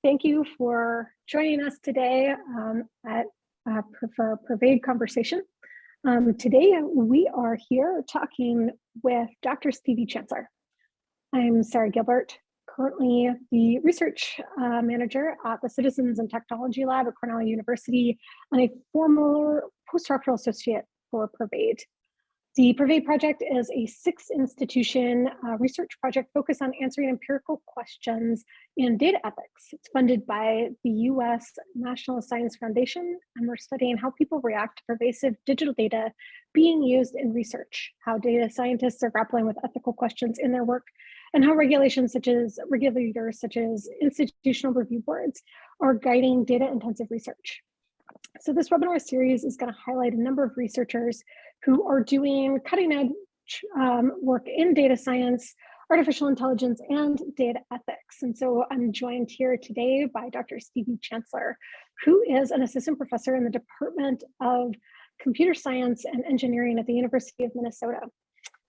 Thank you for joining us today for PERVADE Conversation. Today, we are here talking with Dr. Stevie Chancellor. I'm Sarah Gilbert, currently the research manager at the Citizens and Technology Lab at Cornell University and a former postdoctoral associate for PERVADE. The PERVADE project is a 6-institution research project focused on answering empirical questions in data ethics. It's funded by the US National Science Foundation, and we're studying how people react to pervasive digital data being used in research, how data scientists are grappling with ethical questions in their work, and how regulators such as institutional review boards are guiding data-intensive research. So this webinar series is going to highlight a number of researchers who are doing cutting-edge work in data science, artificial intelligence, and data ethics. And so I'm joined here today by Dr. Stevie Chancellor, who is an assistant professor in the Department of Computer Science and Engineering at the University of Minnesota.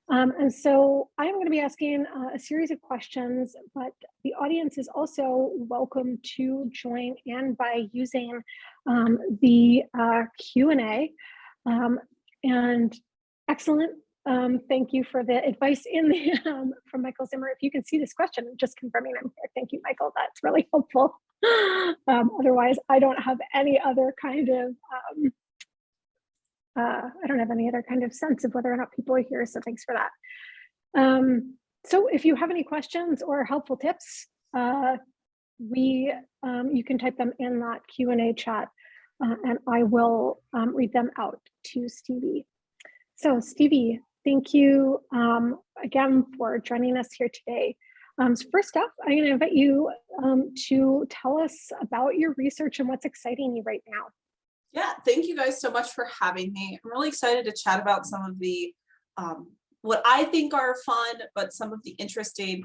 And so I'm going to be asking a series of questions, but the audience is also welcome to join in by using the Q&A. And excellent. Thank you for the advice from Michael Zimmer. If you can see this question, just confirming I'm here. Thank you, Michael. That's really helpful. Otherwise, I don't have any other kind of sense of whether or not people are here, so thanks for that. So if you have any questions or helpful tips, you can type them in that Q&A chat, and I will read them out to Stevie. So Stevie, thank you again for joining us here today. So first up, I'm going to invite you to tell us about your research and what's exciting you right now. Yeah, thank you guys so much for having me. I'm really excited to chat about some of the, what I think are fun, but some of the interesting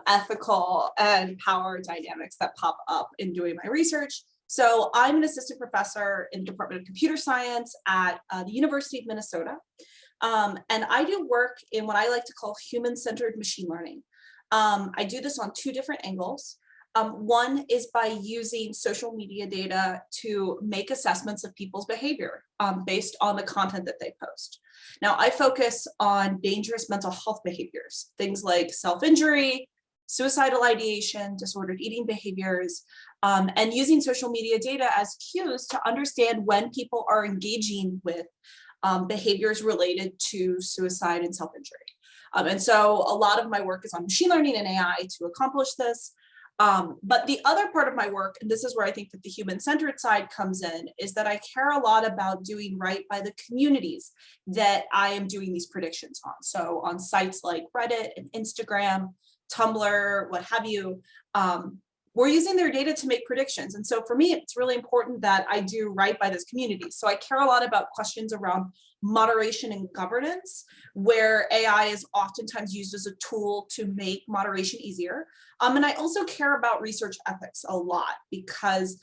ethical and power dynamics that pop up in doing my research. So I'm an assistant professor in the Department of Computer Science at the University of Minnesota. And I do work in what I like to call human-centered machine learning. I do this on two different angles. One is by using social media data to make assessments of people's behavior based on the content that they post. Now, I focus on dangerous mental health behaviors, things like self-injury, suicidal ideation, disordered eating behaviors, and using social media data as cues to understand when people are engaging with behaviors related to suicide and self-injury. And so a lot of my work is on machine learning and AI to accomplish this. But the other part of my work, and this is where I think that the human-centered side comes in, is that I care a lot about doing right by the communities that I am doing these predictions on. So on sites like Reddit and Instagram, Tumblr, what have you, we're using their data to make predictions. And so for me, it's really important that I do right by this community. So I care a lot about questions around moderation and governance, where AI is oftentimes used as a tool to make moderation easier. And I also care about research ethics a lot because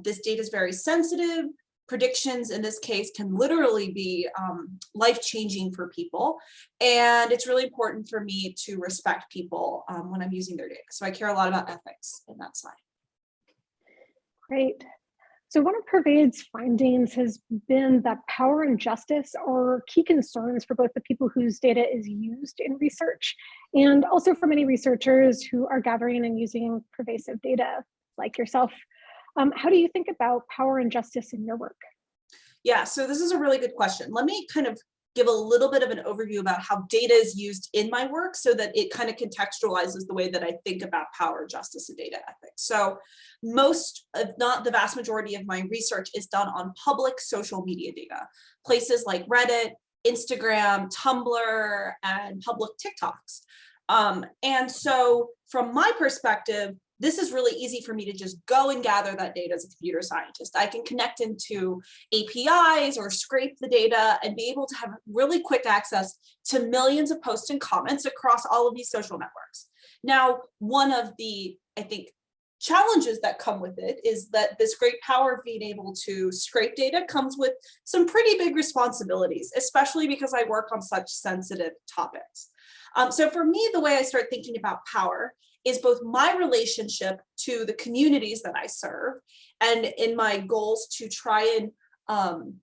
this data is very sensitive. Predictions in this case can literally be life-changing for people. And it's really important for me to respect people when I'm using their data. So I care a lot about ethics in that side. Great. So one of PERVADE's findings has been that power and justice are key concerns for both the people whose data is used in research and also for many researchers who are gathering and using pervasive data like yourself. How do you think about power and justice in your work? Yeah, so this is a really good question. Let me kind of give a little bit of an overview about how data is used in my work so that it kind of contextualizes the way that I think about power, justice, and data ethics. So most, if not the vast majority of my research is done on public social media data, places like Reddit, Instagram, Tumblr, and public TikToks. And so from my perspective, this is really easy for me to just go and gather that data as a computer scientist. I can connect into APIs or scrape the data and be able to have really quick access to millions of posts and comments across all of these social networks. Now, one of the, I think, challenges that come with it is that this great power of being able to scrape data comes with some pretty big responsibilities, especially because I work on such sensitive topics. So for me, the way I start thinking about power is both my relationship to the communities that I serve, and in my goals to try and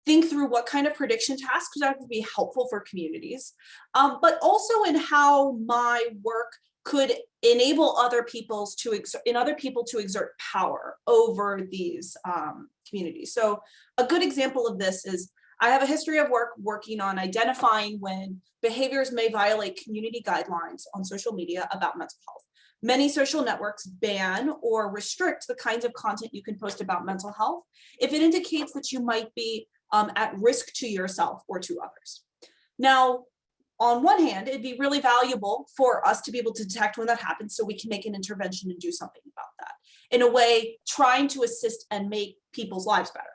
think through what kind of prediction tasks would have to be helpful for communities, but also in how my work could enable other people to exert power over these communities. So a good example of this is I have a history of working on identifying when behaviors may violate community guidelines on social media about mental health. Many social networks ban or restrict the kinds of content you can post about mental health if it indicates that you might be at risk to yourself or to others. Now, on one hand, it'd be really valuable for us to be able to detect when that happens so we can make an intervention and do something about that. In a way, trying to assist and make people's lives better.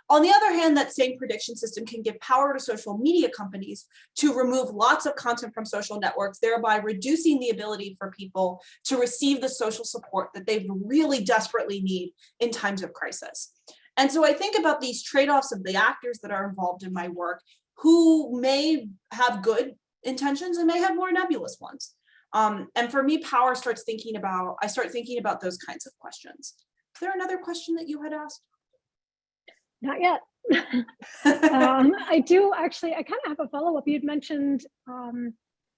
On the other hand, that same prediction system can give power to social media companies to remove lots of content from social networks, thereby reducing the ability for people to receive the social support that they really desperately need in times of crisis. And so I think about these trade-offs of the actors that are involved in my work, who may have good intentions and may have more nebulous ones. And for me, power starts thinking about, I start thinking about those kinds of questions. Is there another question that you had asked? Not yet. I do actually, I kind of have a follow-up. You'd mentioned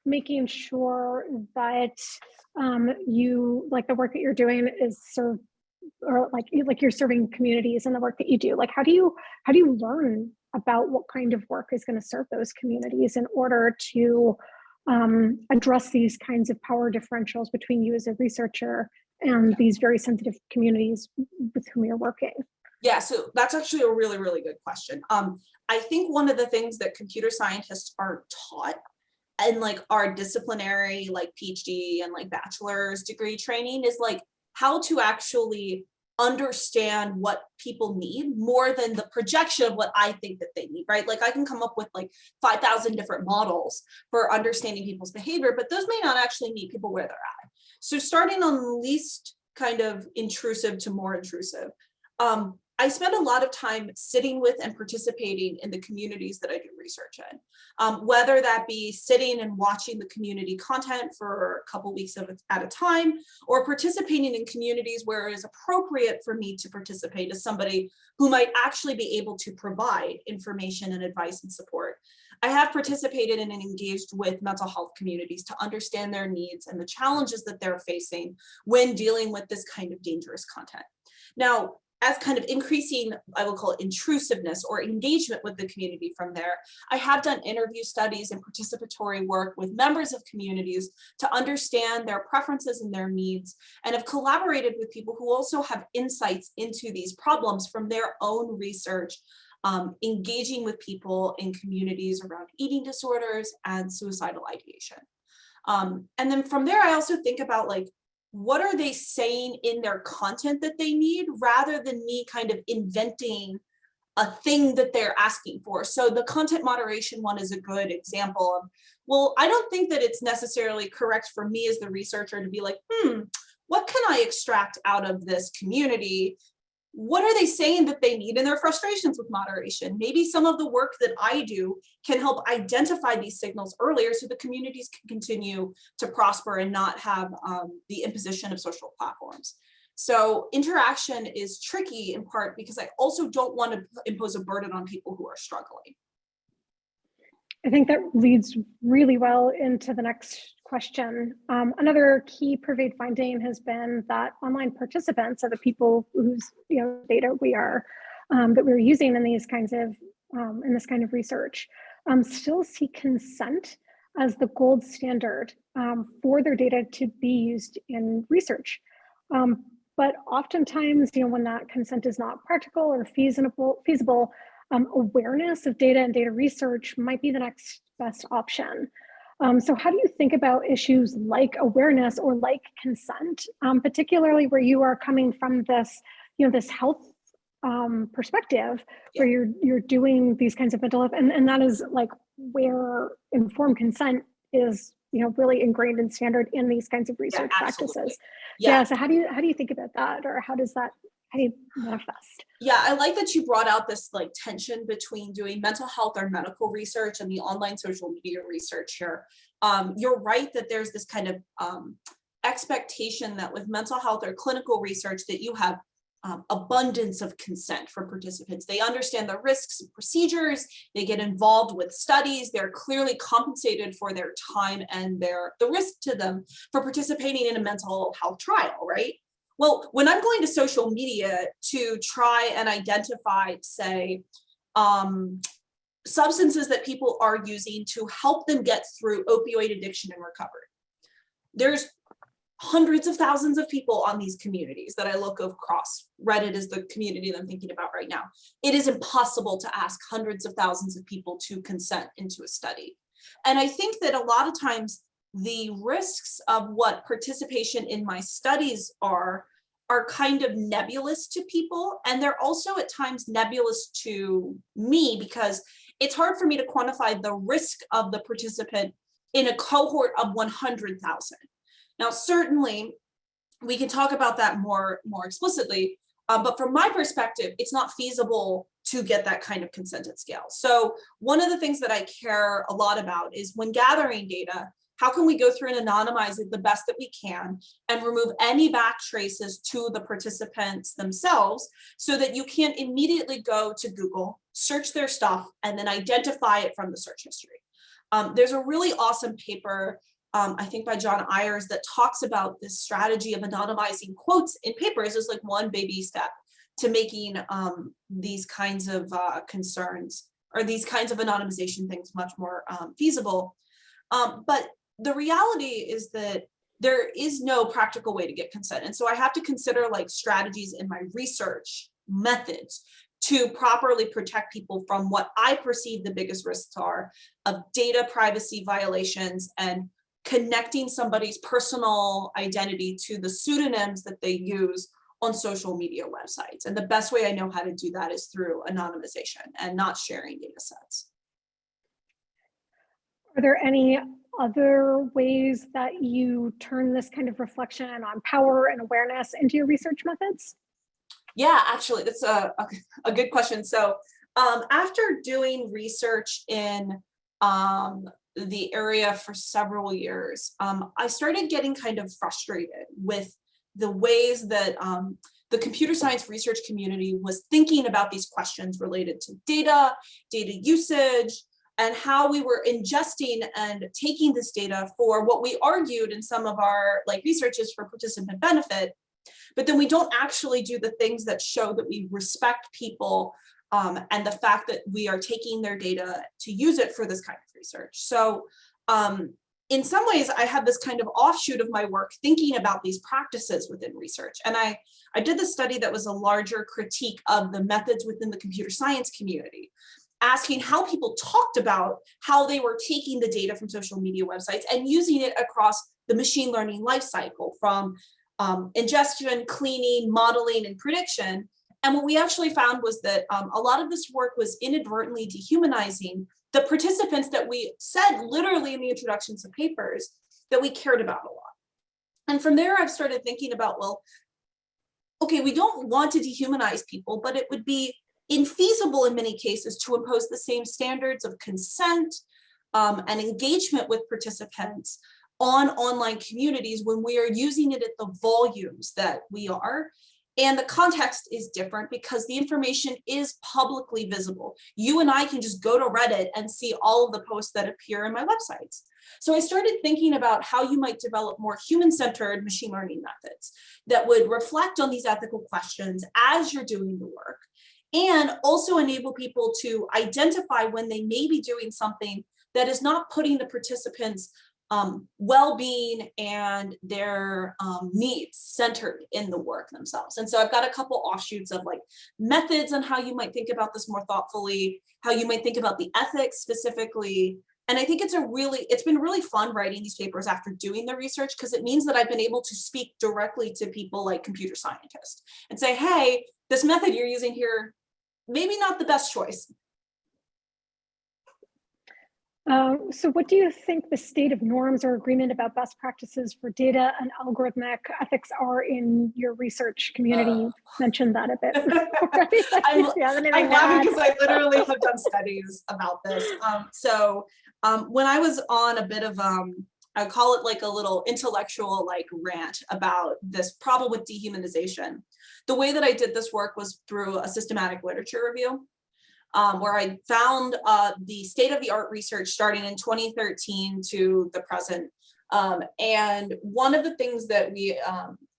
making sure that you, like the work that you're doing is served, or like you're serving communities in the work that you do. Like, how do you learn about what kind of work is going to serve those communities in order to address these kinds of power differentials between you as a researcher and these very sensitive communities with whom you're working? Yeah, so that's actually a really, really good question. I think one of the things that computer scientists are taught and like our disciplinary, like PhD and like bachelor's degree training is like how to actually understand what people need more than the projection of what I think that they need, right? Like I can come up with like 5,000 different models for understanding people's behavior, but those may not actually meet people where they're at. So starting on least kind of intrusive to more intrusive, I spend a lot of time sitting with and participating in the communities that I do research in, whether that be sitting and watching the community content for a couple weeks at a time, or participating in communities where it is appropriate for me to participate as somebody who might actually be able to provide information and advice and support. I have participated in and engaged with mental health communities to understand their needs and the challenges that they're facing when dealing with this kind of dangerous content. Now, as kind of increasing, I will call it intrusiveness or engagement with the community from there, I have done interview studies and participatory work with members of communities to understand their preferences and their needs, and have collaborated with people who also have insights into these problems from their own research, engaging with people in communities around eating disorders and suicidal ideation. And then from there, I also think about like, what are they saying in their content that they need, rather than me kind of inventing a thing that they're asking for. So the content moderation one is a good example of, well, I don't think that it's necessarily correct for me as the researcher to be like, what can I extract out of this community? What are they saying that they need in their frustrations with moderation? Maybe some of the work that I do can help identify these signals earlier so the communities can continue to prosper and not have the imposition of social platforms. So interaction is tricky in part because I also don't want to impose a burden on people who are struggling. I think that leads really well into the next question. Another key PERVADE finding has been that online participants are the people whose data we are that we're using in these kinds of in this kind of research still see consent as the gold standard for their data to be used in research. But oftentimes, when that consent is not practical or feasible, awareness of data and data research might be the next best option. So how do you think about issues like awareness or like consent, particularly where you are coming from this, this health perspective, where you're doing these kinds of mental health, and that is like where informed consent is, really ingrained in standard in these kinds of research practices. So how do you think about that, or how does that manifest. Yeah, I like that you brought out this like tension between doing mental health or medical research and the online social media research here. You're right that there's this kind of expectation that with mental health or clinical research that you have abundance of consent for participants. They understand the risks and procedures, they get involved with studies, they're clearly compensated for their time and the risk to them for participating in a mental health trial, right? Well, when I'm going to social media to try and identify, say, substances that people are using to help them get through opioid addiction and recovery, there's hundreds of thousands of people on these communities that I look across. Reddit is the community that I'm thinking about right now. It is impossible to ask hundreds of thousands of people to consent into a study. And I think that a lot of times the risks of what participation in my studies are kind of nebulous to people. And they're also at times nebulous to me because it's hard for me to quantify the risk of the participant in a cohort of 100,000. Now, certainly, we can talk about that more explicitly, but from my perspective, it's not feasible to get that kind of consent at scale. So one of the things that I care a lot about is when gathering data, how can we go through and anonymize it the best that we can and remove any back traces to the participants themselves so that you can immediately go to Google, search their stuff, and then identify it from the search history. There's a really awesome paper I think by John Ayers that talks about this strategy of anonymizing quotes in papers as like one baby step to making these kinds of concerns or these kinds of anonymization things much more feasible. But the reality is that there is no practical way to get consent. And so I have to consider like strategies in my research methods to properly protect people from what I perceive the biggest risks are of data privacy violations and connecting somebody's personal identity to the pseudonyms that they use on social media websites. And the best way I know how to do that is through anonymization and not sharing data sets. Are there any other ways that you turn this kind of reflection on power and awareness into your research methods? Yeah, actually, that's a good question. So after doing research in the area for several years, I started getting kind of frustrated with the ways that the computer science research community was thinking about these questions related to data usage, and how we were ingesting and taking this data for what we argued in some of our like researches for participant benefit, but then we don't actually do the things that show that we respect people and the fact that we are taking their data to use it for this kind of research. So in some ways, I had this kind of offshoot of my work thinking about these practices within research. And I did this study that was a larger critique of the methods within the computer science community, asking how people talked about how they were taking the data from social media websites and using it across the machine learning lifecycle from ingestion, cleaning, modeling, and prediction. And what we actually found was that a lot of this work was inadvertently dehumanizing the participants that we said literally in the introductions of papers that we cared about a lot. And from there, I've started thinking about, well, okay, we don't want to dehumanize people, but it would be infeasible in many cases to impose the same standards of consent and engagement with participants on online communities when we are using it at the volumes that we are. And the context is different because the information is publicly visible. You and I can just go to Reddit and see all of the posts that appear in my websites. So I started thinking about how you might develop more human-centered machine learning methods that would reflect on these ethical questions as you're doing the work, and also enable people to identify when they may be doing something that is not putting the participants' well-being and their needs centered in the work themselves. And so I've got a couple offshoots of like methods on how you might think about this more thoughtfully, how you might think about the ethics specifically. And I think it's been really fun writing these papers after doing the research, because it means that I've been able to speak directly to people like computer scientists and say, hey, this method you're using here, maybe not the best choice. So what do you think the state of norms or agreement about best practices for data and algorithmic ethics are in your research community? You mentioned that a bit already. I'm laughing because I literally have done studies about this. When I was on a bit of, I call it like a little intellectual like rant about this problem with dehumanization, the way that I did this work was through a systematic literature review. Where I found the state-of-the-art research starting in 2013 to the present. And one of the things that we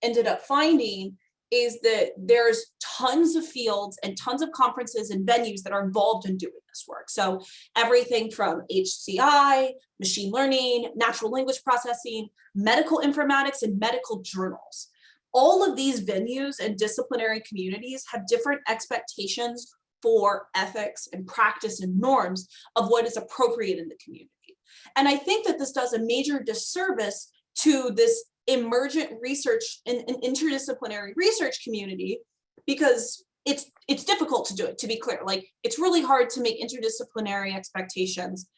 ended up finding is that there's tons of fields and tons of conferences and venues that are involved in doing this work. So everything from HCI, machine learning, natural language processing, medical informatics, and medical journals. All of these venues and disciplinary communities have different expectations for ethics and practice and norms of what is appropriate in the community. And I think that this does a major disservice to this emergent research and interdisciplinary research community, because it's difficult to do it, to be clear. Like, it's really hard to make interdisciplinary expectations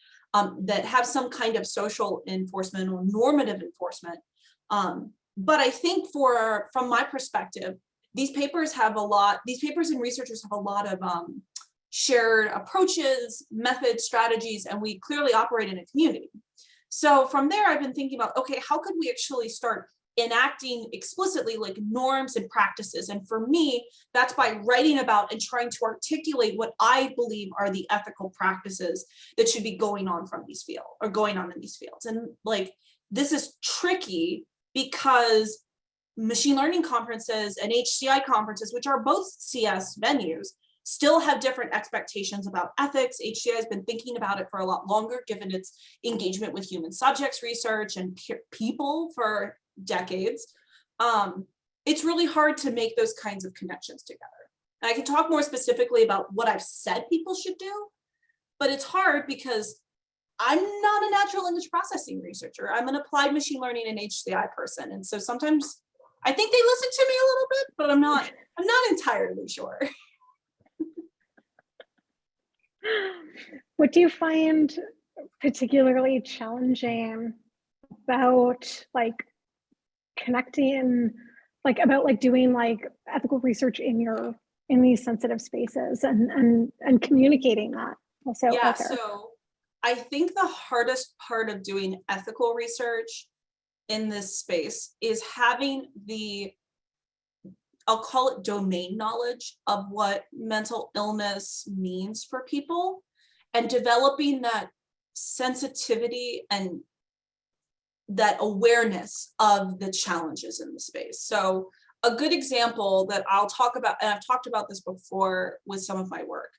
that have some kind of social enforcement or normative enforcement. But I think from my perspective, these papers and researchers have a lot of shared approaches, methods, strategies, and we clearly operate in a community. So from there, I've been thinking about, okay, how could we actually start enacting explicitly like norms and practices? And for me, that's by writing about and trying to articulate what I believe are the ethical practices that should be going on in these fields. And like, this is tricky because machine learning conferences and HCI conferences, which are both CS venues, still have different expectations about ethics. HCI has been thinking about it for a lot longer, given its engagement with human subjects research and people for decades. It's really hard to make those kinds of connections together. And I can talk more specifically about what I've said people should do, but it's hard because I'm not a natural language processing researcher. I'm an applied machine learning and HCI person. And so sometimes I think they listen to me a little bit, but I'm not entirely sure. What do you find particularly challenging about like connecting, like about like doing like ethical research in these sensitive spaces and communicating that also out there? So I think the hardest part of doing ethical research in this space is having I'll call it domain knowledge of what mental illness means for people, and developing that sensitivity and that awareness of the challenges in the space. So a good example that I'll talk about, and I've talked about this before with some of my work,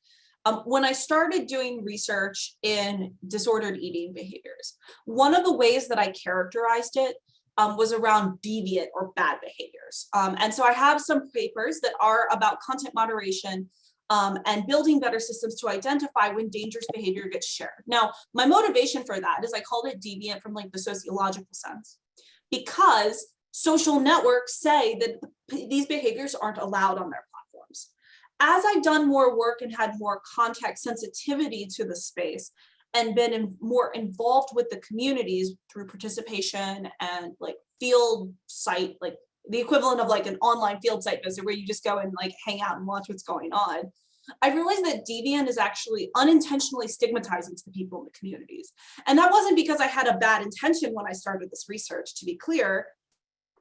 when I started doing research in disordered eating behaviors, one of the ways that I characterized it was around deviant or bad behaviors. And so I have some papers that are about content moderation and building better systems to identify when dangerous behavior gets shared. Now, my motivation for that is I called it deviant from like the sociological sense, because social networks say that these behaviors aren't allowed on their platforms. As I've done more work and had more context sensitivity to the space and been more involved with the communities through participation and like field site, like the equivalent of like an online field site visit where you just go and like hang out and watch what's going on, I realized that deviant is actually unintentionally stigmatizing to the people in the communities. And that wasn't because I had a bad intention when I started this research, to be clear.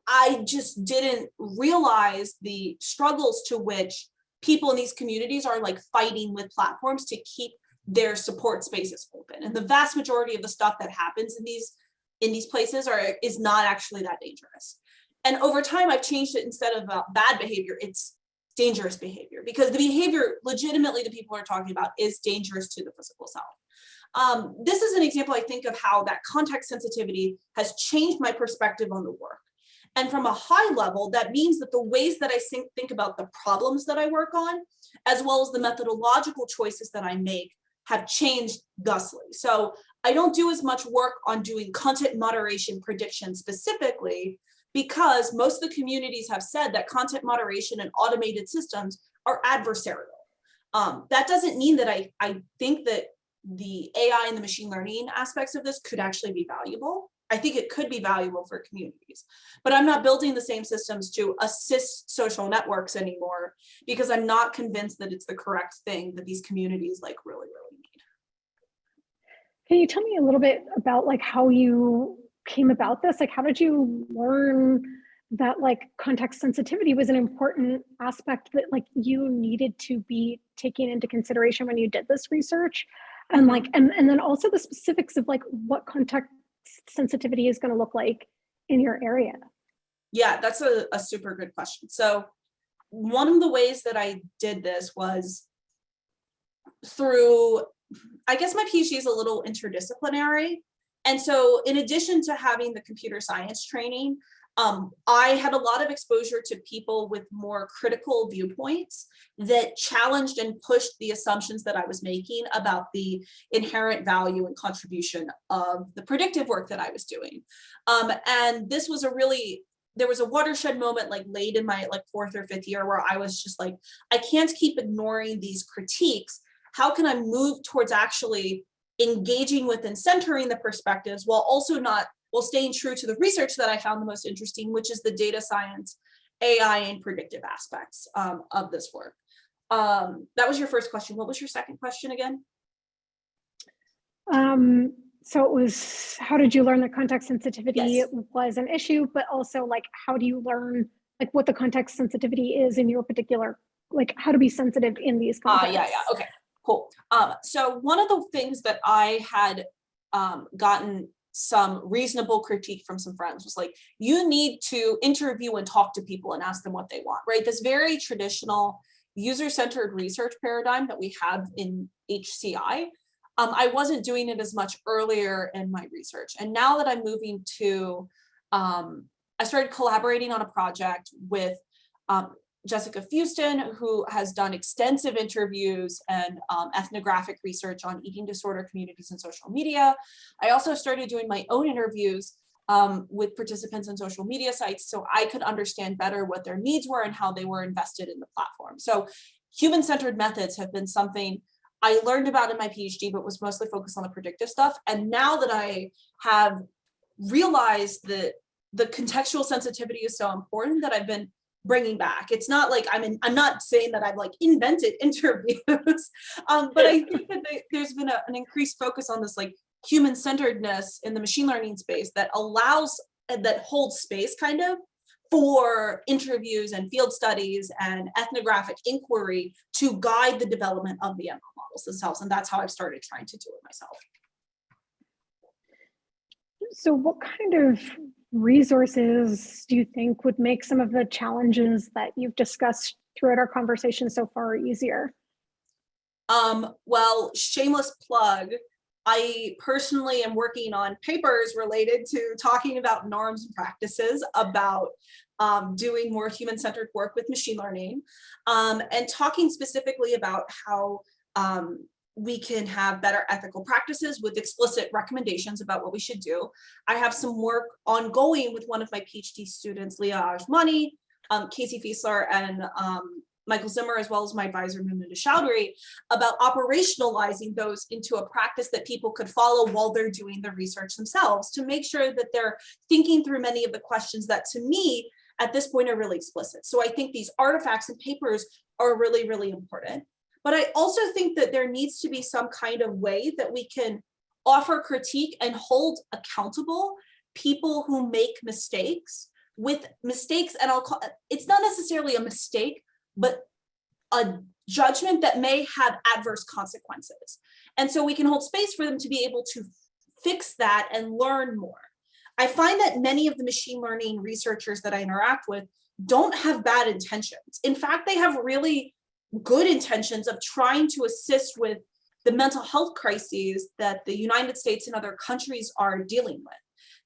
I just didn't realize the struggles to which people in these communities are like fighting with platforms to keep their support spaces open. And the vast majority of the stuff that happens in these places is not actually that dangerous. And over time, I've changed it. Instead of bad behavior, it's dangerous behavior, because the behavior legitimately the people are talking about is dangerous to the physical self. This is an example, I think, of how that context sensitivity has changed my perspective on the work. And from a high level, that means that the ways that I think about the problems that I work on, as well as the methodological choices that I make, have changed thusly. So I don't do as much work on doing content moderation prediction specifically, because most of the communities have said that content moderation and automated systems are adversarial. That doesn't mean that I think that the AI and the machine learning aspects of this could actually be valuable. I think it could be valuable for communities, but I'm not building the same systems to assist social networks anymore because I'm not convinced that it's the correct thing that these communities like really, really need. Can you tell me a little bit about like how you came about this? Like, how did you learn that like context sensitivity was an important aspect that like you needed to be taking into consideration when you did this research? And like, and then also the specifics of like what context sensitivity is going to look like in your area? Yeah, that's a super good question. So one of the ways that I did this was through, I guess my PhD is a little interdisciplinary. And so in addition to having the computer science training, I had a lot of exposure to people with more critical viewpoints that challenged and pushed the assumptions that I was making about the inherent value and contribution of the predictive work that I was doing. And this was there was a watershed moment like late in my like 4th or 5th year where I was just like, I can't keep ignoring these critiques. How can I move towards actually engaging with and centering the perspectives while staying true to the research that I found the most interesting, which is the data science, AI, and predictive aspects of this work. That was your first question. What was your second question again? So it was, how did you learn that context sensitivity Yes. was an issue, but also like, how do you learn like what the context sensitivity is in your particular, like how to be sensitive in these contexts? Yeah, okay, cool. So one of the things that I had gotten some reasonable critique from some friends was like, you need to interview and talk to people and ask them what they want, right? This very traditional user-centered research paradigm that we have in HCI. I wasn't doing it as much earlier in my research. And now that I'm moving to, I started collaborating on a project with Jessica Fuston, who has done extensive interviews and ethnographic research on eating disorder communities and social media. I also started doing my own interviews with participants in social media sites so I could understand better what their needs were and how they were invested in the platform. So human-centered methods have been something I learned about in my PhD, but was mostly focused on the predictive stuff. And now that I have realized that the contextual sensitivity is so important that I've been bringing back. It's not like I'm not saying that I've like invented interviews, but I think that there's been an increased focus on this like human-centeredness in the machine learning space that holds space kind of for interviews and field studies and ethnographic inquiry to guide the development of the ML models themselves. And that's how I've started trying to do it myself. So what kind of resources do you think would make some of the challenges that you've discussed throughout our conversation so far easier? Well, shameless plug, I personally am working on papers related to talking about norms and practices about doing more human-centered work with machine learning, and talking specifically about how we can have better ethical practices with explicit recommendations about what we should do. I have some work ongoing with one of my PhD students, Leah Ajmani, Casey Fiesler, and Michael Zimmer, as well as my advisor, Mumunda Chowdhury, about operationalizing those into a practice that people could follow while they're doing the research themselves to make sure that they're thinking through many of the questions that, to me, at this point are really explicit. So I think these artifacts and papers are really, really important. But I also think that there needs to be some kind of way that we can offer critique and hold accountable people who make mistakes with mistakes. And it's not necessarily a mistake, but a judgment that may have adverse consequences. And so we can hold space for them to be able to fix that and learn more. I find that many of the machine learning researchers that I interact with don't have bad intentions. In fact, they have really good intentions of trying to assist with the mental health crises that the United States and other countries are dealing with.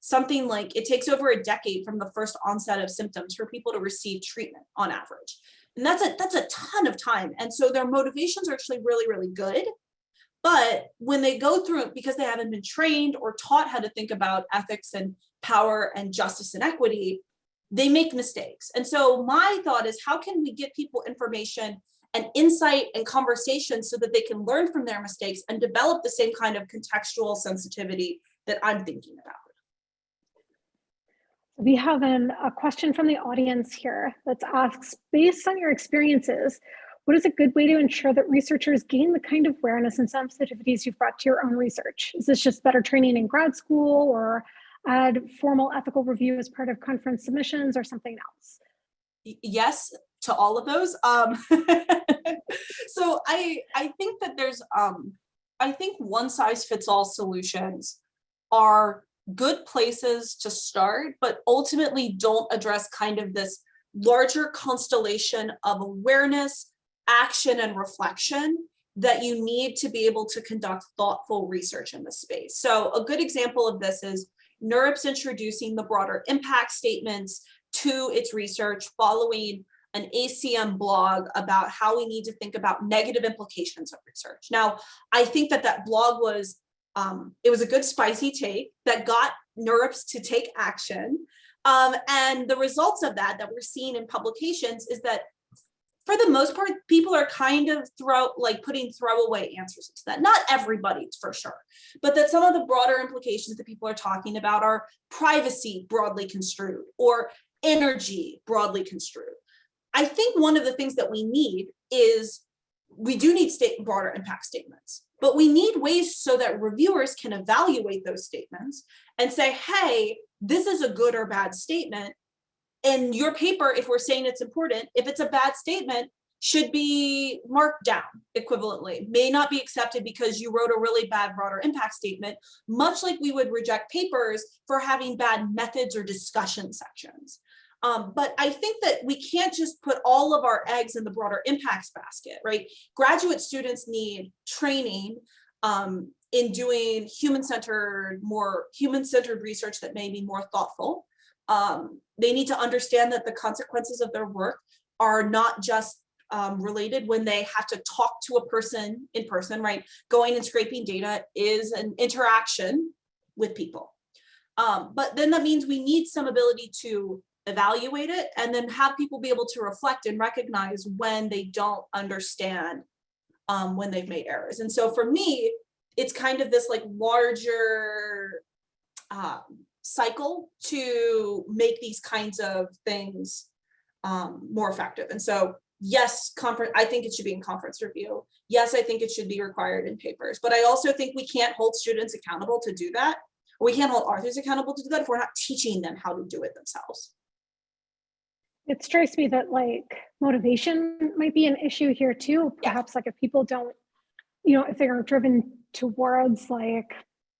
Something like it takes over a decade from the first onset of symptoms for people to receive treatment on average. And that's a ton of time. And so their motivations are actually really, really good. But when they go through it, because they haven't been trained or taught how to think about ethics and power and justice and equity, they make mistakes. And so my thought is, how can we give people information and insight and conversation so that they can learn from their mistakes and develop the same kind of contextual sensitivity that I'm thinking about. We have a question from the audience here that asks, based on your experiences, what is a good way to ensure that researchers gain the kind of awareness and sensitivities you've brought to your own research? Is this just better training in grad school, or add formal ethical review as part of conference submissions, or something else? Yes to all of those. So I think that there's, I think one size fits all solutions are good places to start, but ultimately don't address kind of this larger constellation of awareness, action, and reflection that you need to be able to conduct thoughtful research in this space. So a good example of this is NeurIPS introducing the broader impact statements to its research following an ACM blog about how we need to think about negative implications of research. Now, I think that that blog was, it was a good spicy take that got NeurIPS to take action. And the results of that we're seeing in publications is that for the most part, people are kind of putting throwaway answers into that. Not everybody, for sure, but that some of the broader implications that people are talking about are privacy broadly construed or energy broadly construed. I think one of the things that we need is we do need broader impact statements, but we need ways so that reviewers can evaluate those statements and say, hey, this is a good or bad statement. And your paper, if we're saying it's important, if it's a bad statement, should be marked down equivalently, may not be accepted because you wrote a really bad broader impact statement, much like we would reject papers for having bad methods or discussion sections. But I think that we can't just put all of our eggs in the broader impacts basket, right? Graduate students need training in doing human-centered research that may be more thoughtful. They need to understand that the consequences of their work are not just related when they have to talk to a person in person, right? Going and scraping data is an interaction with people. But then that means we need some ability to evaluate it and then have people be able to reflect and recognize when they don't understand when they've made errors. And so for me, it's kind of this like larger cycle to make these kinds of things more effective. And so yes, I think it should be in conference review. Yes, I think it should be required in papers, but I also think we can't hold students accountable to do that. We can't hold authors accountable to do that if we're not teaching them how to do it themselves. It strikes me that like motivation might be an issue here too. Perhaps like if people don't, if they aren't driven towards like,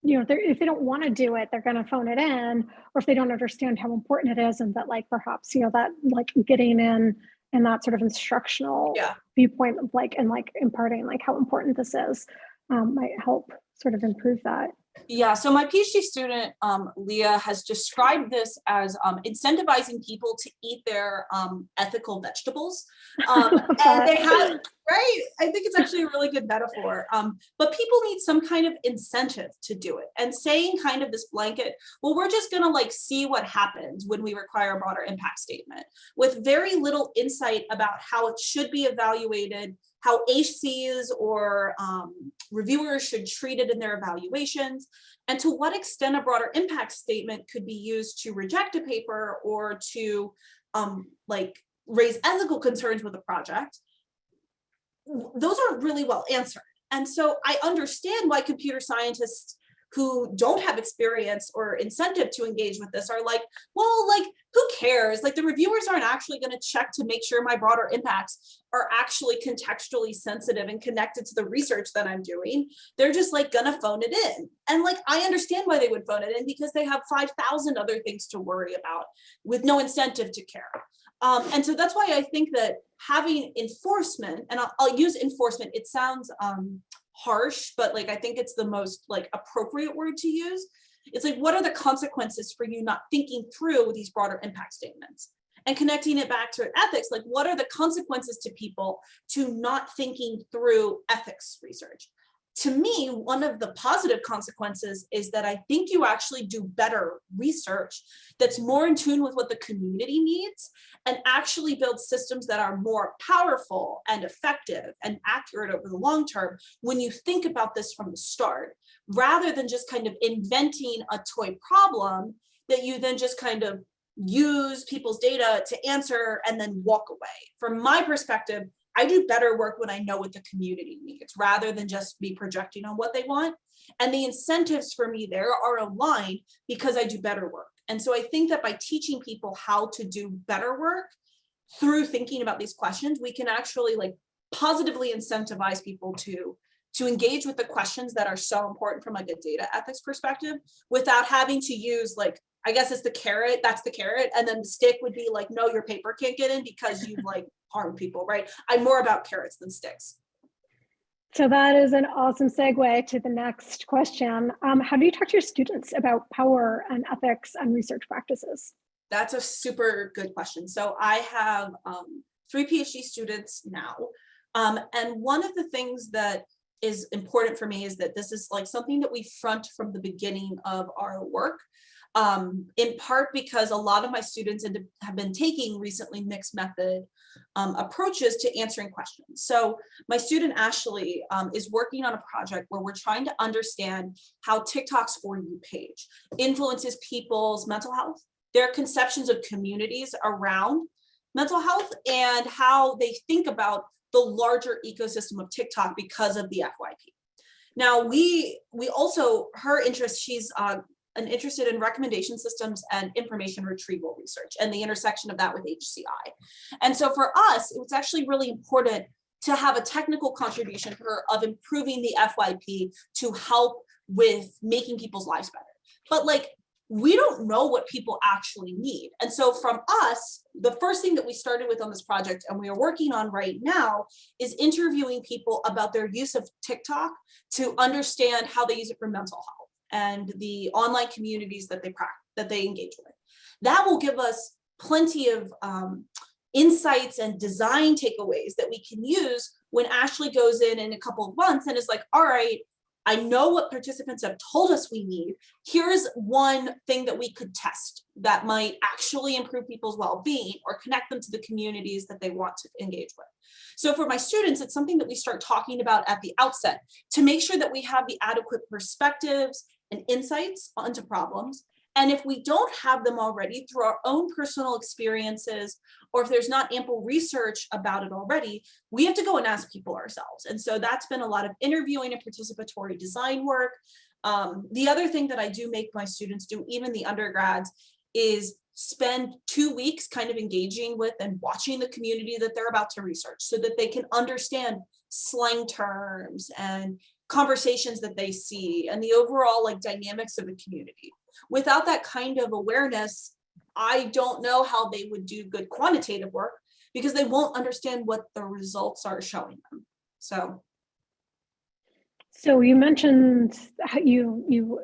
if they don't want to do it, they're going to phone it in, or if they don't understand how important it is, and that like perhaps, that like getting in and that sort of instructional viewpoint of like, and like imparting like how important this is might help sort of improve that. Yeah, so my PhD student, Leah, has described this as incentivizing people to eat their ethical vegetables. And they have, right? I think it's actually a really good metaphor. But people need some kind of incentive to do it. And saying kind of this blanket, well, we're just going to like see what happens when we require a broader impact statement with very little insight about how it should be evaluated, how HCs or reviewers should treat it in their evaluations, and to what extent a broader impact statement could be used to reject a paper or to like raise ethical concerns with a project. Those aren't really well answered. And so I understand why computer scientists who don't have experience or incentive to engage with this are like, well, like, who cares? Like the reviewers aren't actually going to check to make sure my broader impacts are actually contextually sensitive and connected to the research that I'm doing. They're just like gonna phone it in. And like, I understand why they would phone it in because they have 5,000 other things to worry about with no incentive to care. And so that's why I think that having enforcement, and I'll use enforcement, it sounds harsh, but like I think it's the most like appropriate word to use. It's like, what are the consequences for you not thinking through these broader impact statements? And connecting it back to ethics, like what are the consequences to people to not thinking through ethics research? to me, one of the positive consequences is that I think you actually do better research that's more in tune with what the community needs and actually build systems that are more powerful and effective and accurate over the long term when you think about this from the start, rather than just kind of inventing a toy problem that you then just kind of use people's data to answer and then walk away. From my perspective, I do better work when I know what the community needs rather than just be projecting on what they want. And the incentives for me there are aligned because I do better work. And so I think that by teaching people how to do better work through thinking about these questions, we can actually like positively incentivize people to engage with the questions that are so important from like a data ethics perspective without having to use like, I guess it's the carrot, that's the carrot. And then the stick would be like, no, your paper can't get in because you like harm people, right? I'm more about carrots than sticks. So that is an awesome segue to the next question. How do you talk to your students about power and ethics and research practices? That's a super good question. So I have 3 PhD students now. And one of the things that is important for me is that this is like something that we front from the beginning of our work. In part because a lot of my students have been taking recently mixed method approaches to answering questions. So my student Ashley is working on a project where we're trying to understand how TikTok's For You page influences people's mental health, their conceptions of communities around mental health, and how they think about the larger ecosystem of TikTok because of the FYP. Now, we also, her interest, she's interested in recommendation systems and information retrieval research and the intersection of that with HCI. And so for us, it was actually really important to have a technical contribution for her of improving the FYP to help with making people's lives better. But like, we don't know what people actually need. And so from us, the first thing that we started with on this project and we are working on right now is interviewing people about their use of TikTok to understand how they use it for mental health and the online communities that they engage with. That will give us plenty of insights and design takeaways that we can use when Ashley goes in a couple of months and is like, all right, I know what participants have told us we need. Here's one thing that we could test that might actually improve people's well-being or connect them to the communities that they want to engage with. So for my students, it's something that we start talking about at the outset to make sure that we have the adequate perspectives and insights onto problems. And if we don't have them already through our own personal experiences, or if there's not ample research about it already, we have to go and ask people ourselves. And so that's been a lot of interviewing and participatory design work. The other thing that I do make my students do, even the undergrads, is spend 2 weeks kind of engaging with and watching the community that they're about to research so that they can understand slang terms and conversations that they see and the overall like dynamics of the community. Without that kind of awareness, I don't know how they would do good quantitative work because they won't understand what the results are showing them. So you mentioned how you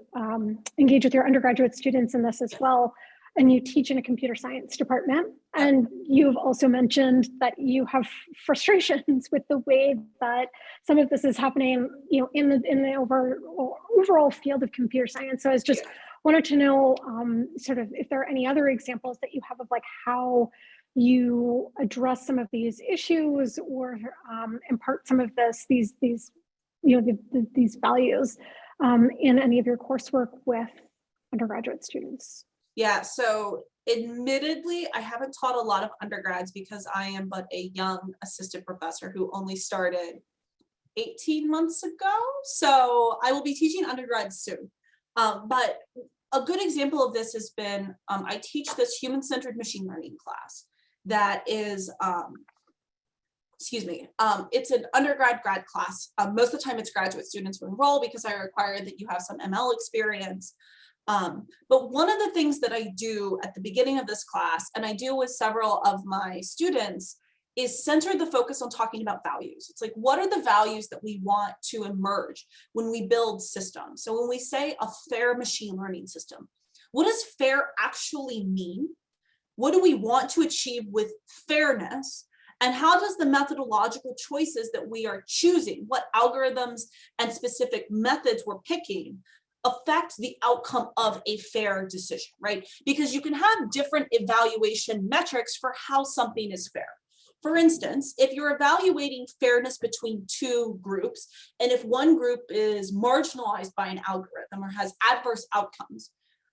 engage with your undergraduate students in this as well, and you teach in a computer science department. And you've also mentioned that you have frustrations with the way that some of this is happening, in the overall field of computer science. So I just wanted to know sort of if there are any other examples that you have of like how you address some of these issues or impart some of these values in any of your coursework with undergraduate students. Yeah, so admittedly, I haven't taught a lot of undergrads because I am but a young assistant professor who only started 18 months ago. So I will be teaching undergrads soon. But a good example of this has been, I teach this human-centered machine learning class that is, it's an grad class. Most of the time it's graduate students who enroll because I require that you have some ML experience. But one of the things that I do at the beginning of this class, and I do with several of my students, is center the focus on talking about values. It's like, what are the values that we want to emerge when we build systems? So when we say a fair machine learning system, what does fair actually mean? What do we want to achieve with fairness? And how does the methodological choices that we are choosing, what algorithms and specific methods we're picking, affect the outcome of a fair decision, right? Because you can have different evaluation metrics for how something is fair. For instance, if you're evaluating fairness between two groups, and if one group is marginalized by an algorithm or has adverse outcomes,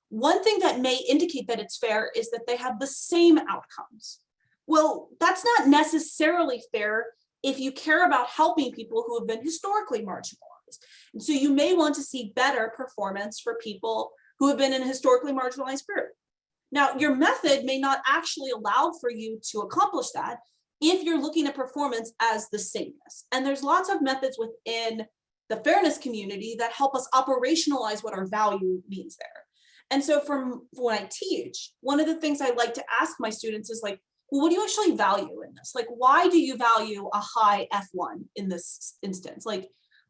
one thing that may indicate that it's fair is that they have the same outcomes. Well, that's not necessarily fair if you care about helping people who have been historically marginalized. And so you may want to see better performance for people who have been in a historically marginalized group. Now, your method may not actually allow for you to accomplish that if you're looking at performance as the sameness. And there's lots of methods within the fairness community that help us operationalize what our value means there. And so from when I teach, one of the things I like to ask my students is like, well, what do you actually value in this? Like, why do you value a high F1 in this instance? Like,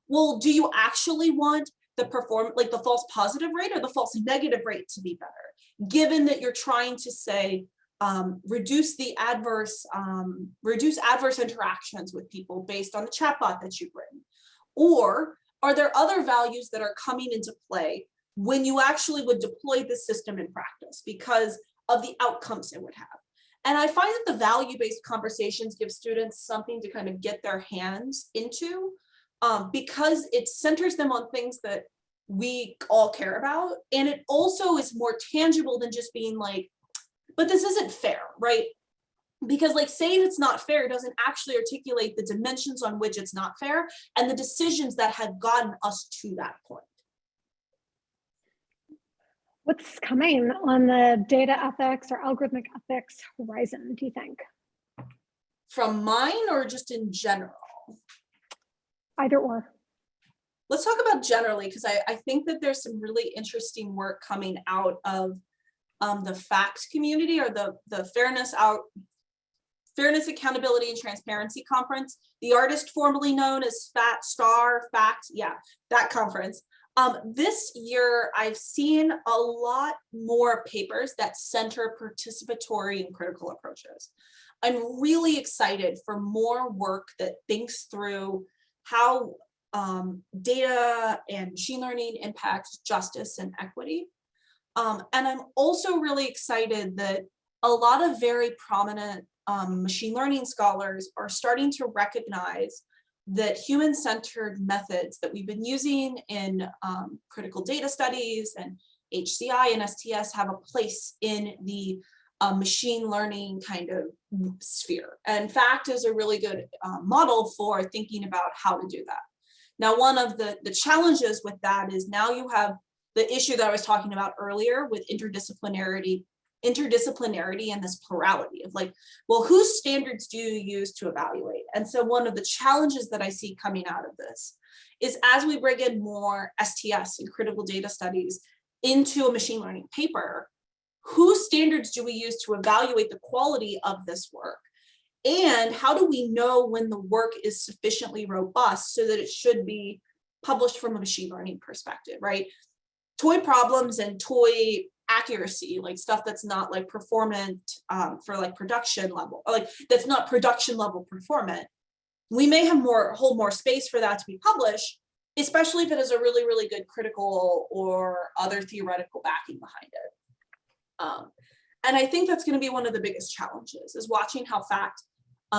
well, do you actually want the the false positive rate or the false negative rate to be better? Given that you're trying to say, reduce adverse interactions with people based on the chatbot that you've written? Or are there other values that are coming into play when you actually would deploy this system in practice because of the outcomes it would have? And I find that the value-based conversations give students something to kind of get their hands into because it centers them on things that we all care about. And it also is more tangible than just being like, but this isn't fair, right? Because like saying it's not fair doesn't actually articulate the dimensions on which it's not fair and the decisions that have gotten us to that point. What's coming on the data ethics or algorithmic ethics horizon, do you think? From mine or just in general? Either or. Let's talk about generally, because I think that there's some really interesting work coming out of the FACT community or the Fairness, Accountability, and Transparency Conference, the artist formerly known as FACT, yeah, that conference. This year, I've seen a lot more papers that center participatory and critical approaches. I'm really excited for more work that thinks through how data and machine learning impacts justice and equity. And I'm also really excited that a lot of very prominent machine learning scholars are starting to recognize that human-centered methods that we've been using in critical data studies and HCI and STS have a place in the machine learning kind of sphere. And FACT is a really good model for thinking about how to do that. Now, one of the challenges with that is now you have the issue that I was talking about earlier with interdisciplinarity and this plurality of like, well, whose standards do you use to evaluate? And so one of the challenges that I see coming out of this is as we bring in more STS and critical data studies into a machine learning paper, whose standards do we use to evaluate the quality of this work? And how do we know when the work is sufficiently robust so that it should be published from a machine learning perspective, right? Toy problems and toy accuracy, like stuff that's not like performant for like production level, or like that's not production level performant. We may have hold more space for that to be published, especially if it has a really, really good critical or other theoretical backing behind it. And I think that's going to be one of the biggest challenges is watching how FACT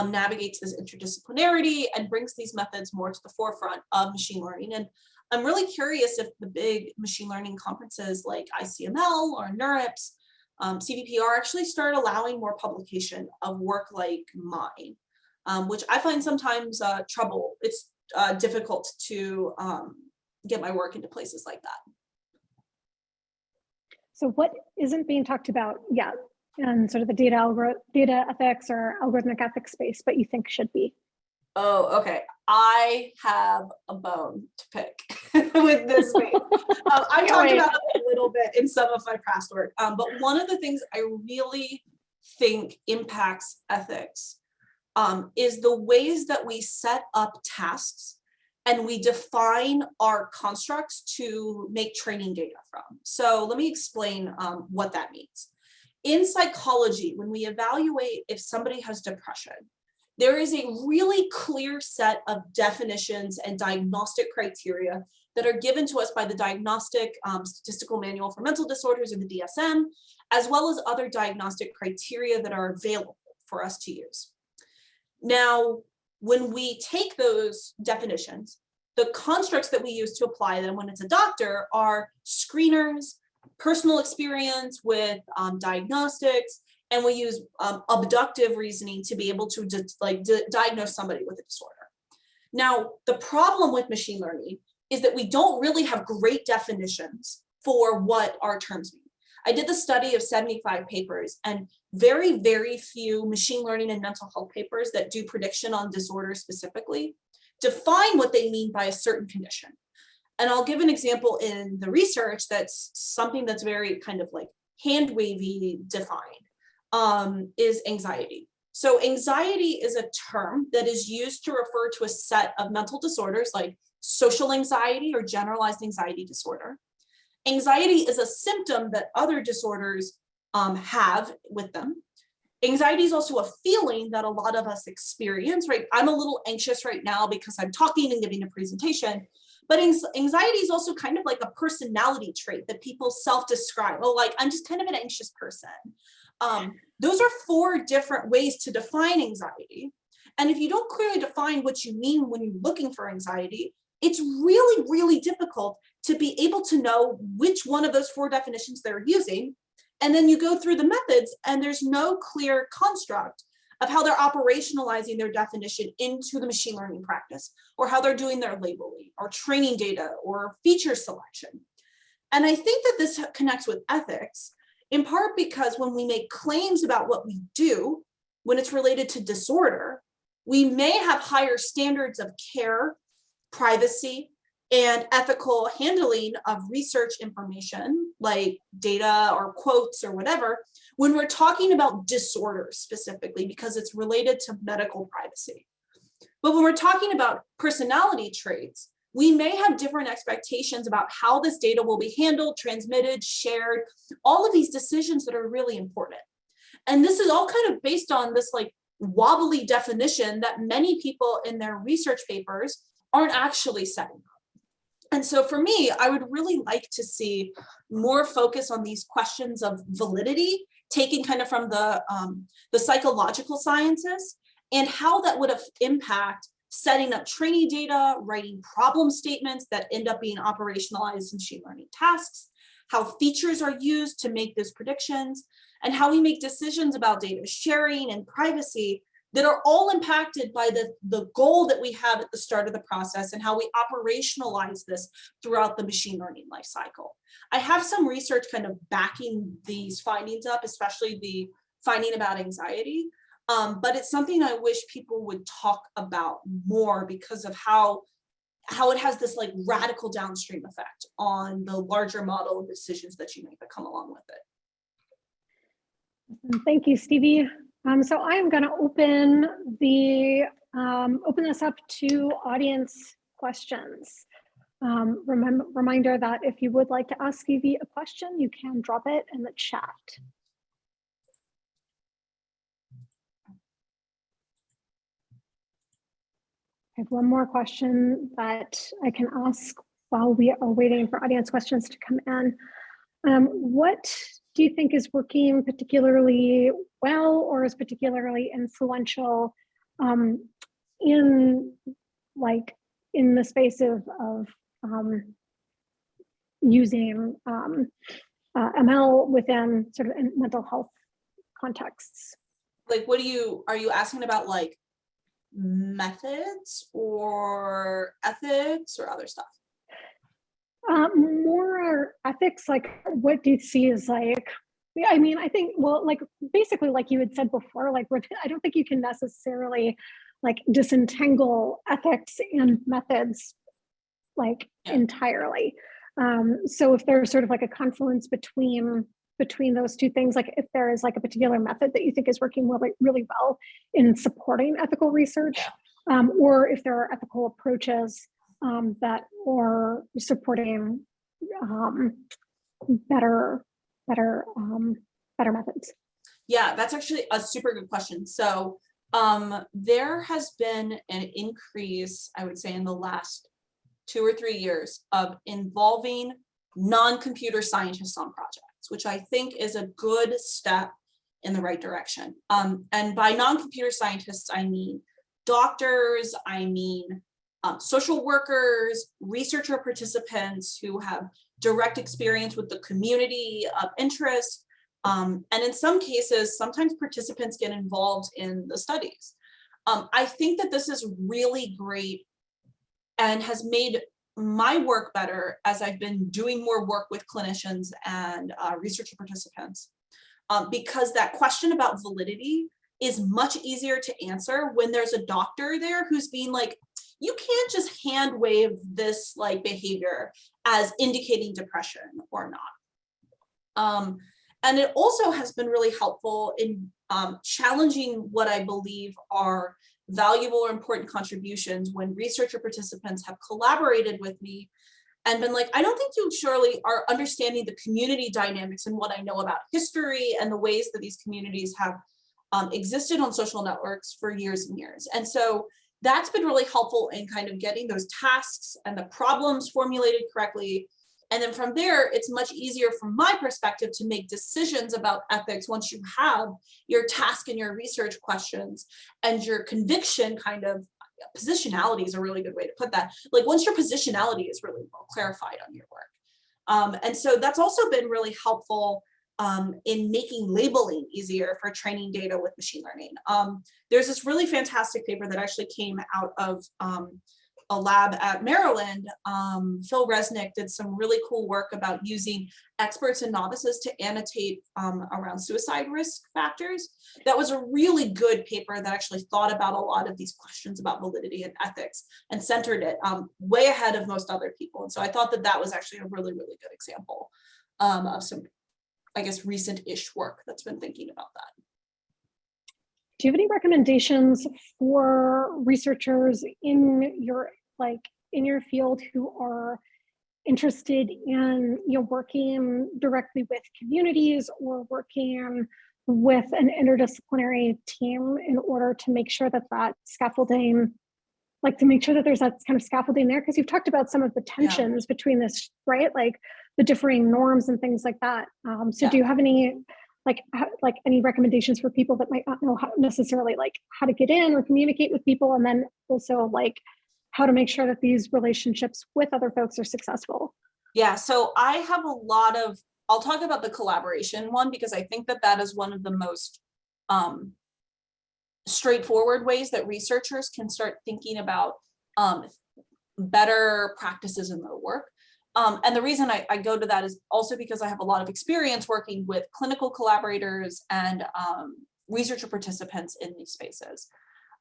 navigates this interdisciplinarity and brings these methods more to the forefront of machine learning. And I'm really curious if the big machine learning conferences like ICML or NeurIPS, CVPR actually start allowing more publication of work like mine, which I find sometimes it's difficult to get my work into places like that. So what isn't being talked about yet in sort of the data ethics or algorithmic ethics space, but you think should be? Oh, okay. I have a bone to pick with this week. I've talked about it a little bit in some of my past work, but one of the things I really think impacts ethics is the ways that we set up tasks and we define our constructs to make training data from. So let me explain what that means. In psychology, when we evaluate if somebody has depression, there is a really clear set of definitions and diagnostic criteria that are given to us by the Diagnostic Statistical Manual for Mental Disorders, or the DSM, as well as other diagnostic criteria that are available for us to use. Now, when we take those definitions, the constructs that we use to apply them when it's a doctor are screeners, personal experience with diagnostics, and we use abductive reasoning to be able to diagnose somebody with a disorder. Now, the problem with machine learning is that we don't really have great definitions for what our terms mean. I did the study of 75 papers, and very, very few machine learning and mental health papers that do prediction on disorders specifically define what they mean by a certain condition. And I'll give an example in the research that's something that's very kind of like hand-wavy defined, is anxiety. So anxiety is a term that is used to refer to a set of mental disorders like social anxiety or generalized anxiety disorder. Anxiety is a symptom that other disorders have with them. Anxiety is also a feeling that a lot of us experience, right? I'm a little anxious right now because I'm talking and giving a presentation, but anxiety is also kind of like a personality trait that people self-describe. Oh, like, I'm just kind of an anxious person. Those are 4 different ways to define anxiety. And if you don't clearly define what you mean when you're looking for anxiety, it's really, really difficult to be able to know which one of those 4 definitions they're using. And then you go through the methods and there's no clear construct of how they're operationalizing their definition into the machine learning practice, or how they're doing their labeling or training data or feature selection. And I think that this connects with ethics, in part because when we make claims about what we do, when it's related to disorder, we may have higher standards of care, privacy, and ethical handling of research information like data or quotes or whatever, when we're talking about disorders specifically, because it's related to medical privacy. But when we're talking about personality traits, we may have different expectations about how this data will be handled, transmitted, shared, all of these decisions that are really important. And this is all kind of based on this like wobbly definition that many people in their research papers aren't actually setting up. And so for me, I would really like to see more focus on these questions of validity, taken kind of from the psychological sciences, and how that would impact setting up training data, writing problem statements that end up being operationalized in machine learning tasks, how features are used to make those predictions, and how we make decisions about data sharing and privacy that are all impacted by the goal that we have at the start of the process and how we operationalize this throughout the machine learning life cycle. I have some research kind of backing these findings up, especially the finding about anxiety, but it's something I wish people would talk about more because of how it has this like radical downstream effect on the larger model of decisions that you make that come along with it. Thank you, Stevie. So I'm going to open this up to audience questions. Reminder that if you would like to ask Stevie a question, you can drop it in the chat. I have one more question that I can ask while we are waiting for audience questions to come in. What do you think is working particularly well or is particularly influential in the space of using ML within sort of mental health contexts? Like, are you asking about like methods or ethics or other stuff? More ethics, like what do you see as like, I mean, I think, well, like basically like you had said before, like I don't think you can necessarily like disentangle ethics and methods like entirely. So if there's sort of like a confluence between those two things, like if there is like a particular method that you think is working really well in supporting ethical research, or if there are ethical approaches that are supporting better methods. Yeah, that's actually a super good question. So There has been an increase, I would say, in the last 2 or 3 years of involving non-computer scientists on projects, which I think is a good step in the right direction. And by non-computer scientists, I mean doctors, I mean social workers, researcher participants who have direct experience with the community of interest. And in some cases, sometimes participants get involved in the studies. I think that this is really great and has made my work better as I've been doing more work with clinicians and researcher participants, because that question about validity is much easier to answer when there's a doctor there who's being like, you can't just hand wave this like behavior as indicating depression or not. And it also has been really helpful in challenging what I believe are valuable or important contributions when researcher participants have collaborated with me and been like, I don't think you surely are understanding the community dynamics and what I know about history and the ways that these communities have existed on social networks for years and years. And so that's been really helpful in kind of getting those tasks and the problems formulated correctly. And then from there, it's much easier from my perspective to make decisions about ethics once you have your task and your research questions and your conviction kind of, positionality is a really good way to put that. Like once your positionality is really well clarified on your work. And so that's also been really helpful in making labeling easier for training data with machine learning. There's this really fantastic paper that actually came out of a lab at Maryland. Phil Resnick did some really cool work about using experts and novices to annotate around suicide risk factors. That was a really good paper that actually thought about a lot of these questions about validity and ethics and centered it way ahead of most other people. And so I thought that that was actually a really, really good example of some, I guess, recent-ish work that's been thinking about that. Do you have any recommendations for researchers in your field who are interested in working directly with communities or working with an interdisciplinary team in order to make sure that that scaffolding, to make sure that there's that kind of scaffolding there? Because you've talked about some of the tensions between this, right? Like the differing norms and things like that. So do you have any any recommendations for people that might not know how necessarily how to get in or communicate with people, and then also how to make sure that these relationships with other folks are successful? Yeah, so I have a lot of, I'll talk about the collaboration one because I think that that is one of the most straightforward ways that researchers can start thinking about better practices in their work. And the reason I go to that is also because I have a lot of experience working with clinical collaborators and researcher participants in these spaces,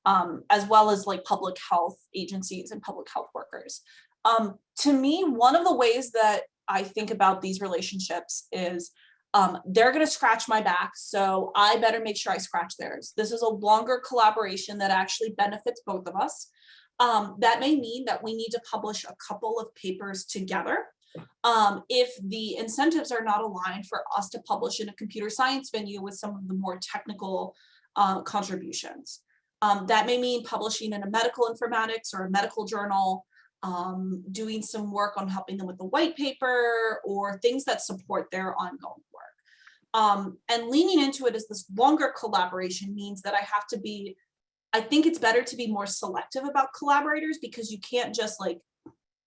as well as public health agencies and public health workers. To me, one of the ways that I think about these relationships is they're going to scratch my back, so I better make sure I scratch theirs. This is a longer collaboration that actually benefits both of us. That may mean that we need to publish a couple of papers together. If the incentives are not aligned for us to publish in a computer science venue with some of the more technical contributions. That may mean publishing in a medical informatics or a medical journal, doing some work on helping them with the white paper or things that support their ongoing work. And leaning into it as this longer collaboration means that I think it's better to be more selective about collaborators, because you can't just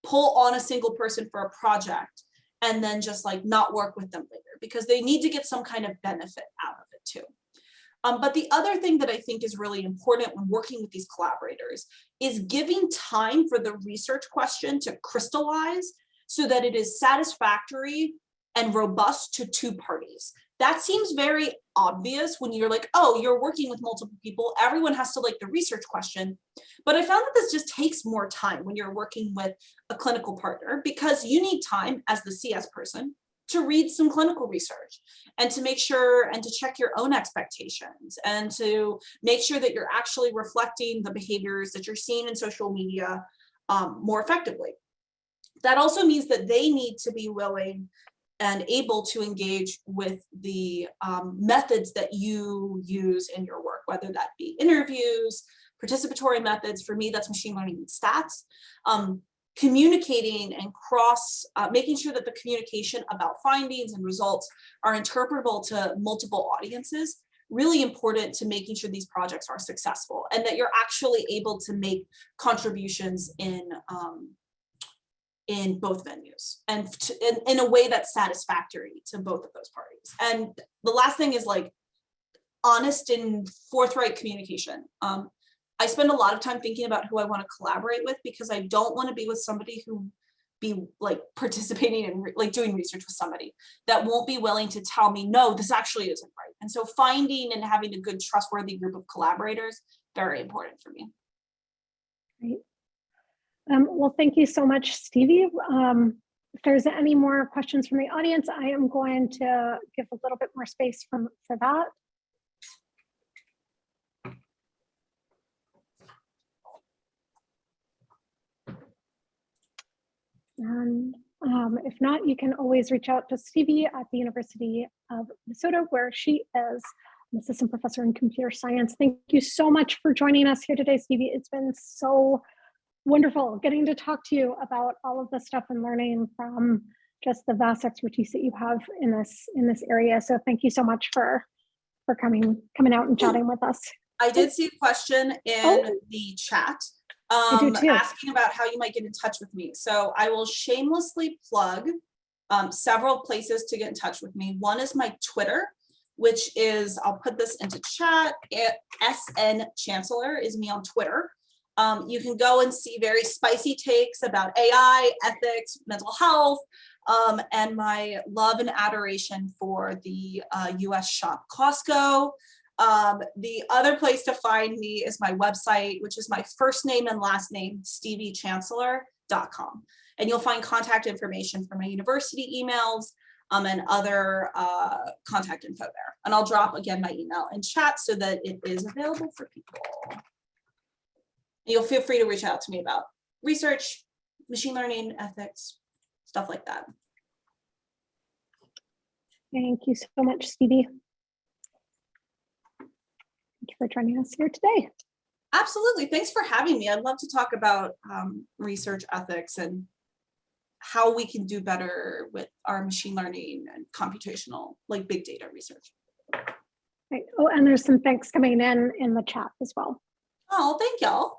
pull on a single person for a project and then just not work with them later, because they need to get some kind of benefit out of it too. But the other thing that I think is really important when working with these collaborators is giving time for the research question to crystallize so that it is satisfactory and robust to two parties. That seems very obvious when you're oh, you're working with multiple people, everyone has to like the research question. But I found that this just takes more time when you're working with a clinical partner, because you need time as the CS person to read some clinical research and to make sure and to check your own expectations and to make sure that you're actually reflecting the behaviors that you're seeing in social media more effectively. That also means that they need to be willing and able to engage with the methods that you use in your work whether that be interviews, participatory methods. For me, that's machine learning and stats. Communicating and making sure that the communication about findings and results are interpretable to multiple audiences, really important to making sure these projects are successful and that you're actually able to make contributions in both venues and in a way that's satisfactory to both of those parties. And the last thing is like honest and forthright communication. I spend a lot of time thinking about who I want to collaborate with, because I don't want to be with somebody who be like participating in like doing research with somebody that won't be willing to tell me, no, this actually isn't right. And so finding and having a good trustworthy group of collaborators, very important for me. Great. Well, thank you so much, Stevie. If there's any more questions from the audience, I am going to give a little bit more space for that. And if not, you can always reach out to Stevie at the University of Minnesota, where she is an assistant professor in computer science. Thank you so much for joining us here today, Stevie. It's been so wonderful getting to talk to you about all of this stuff and learning from just the vast expertise that you have in this area. So thank you so much for coming out and chatting with us. I did see a question in the chat. Asking about how you might get in touch with me. So I will shamelessly plug several places to get in touch with me. One is my Twitter, which is, I'll put this into chat, SN Chancellor is me on Twitter. You can go and see very spicy takes about AI, ethics, mental health, and my love and adoration for the US shop Costco. The other place to find me is my website, which is my first name and last name, steviechancellor.com. And you'll find contact information for my university emails and other contact info there. And I'll drop again my email in chat so that it is available for people. You'll feel free to reach out to me about research, machine learning, ethics, stuff like that. Thank you so much, Stevie. Thank you for joining us here today. Absolutely. Thanks for having me. I'd love to talk about research ethics and how we can do better with our machine learning and computational, like big data research. Right. Oh, and there's some thanks coming in the chat as well. Oh, thank y'all.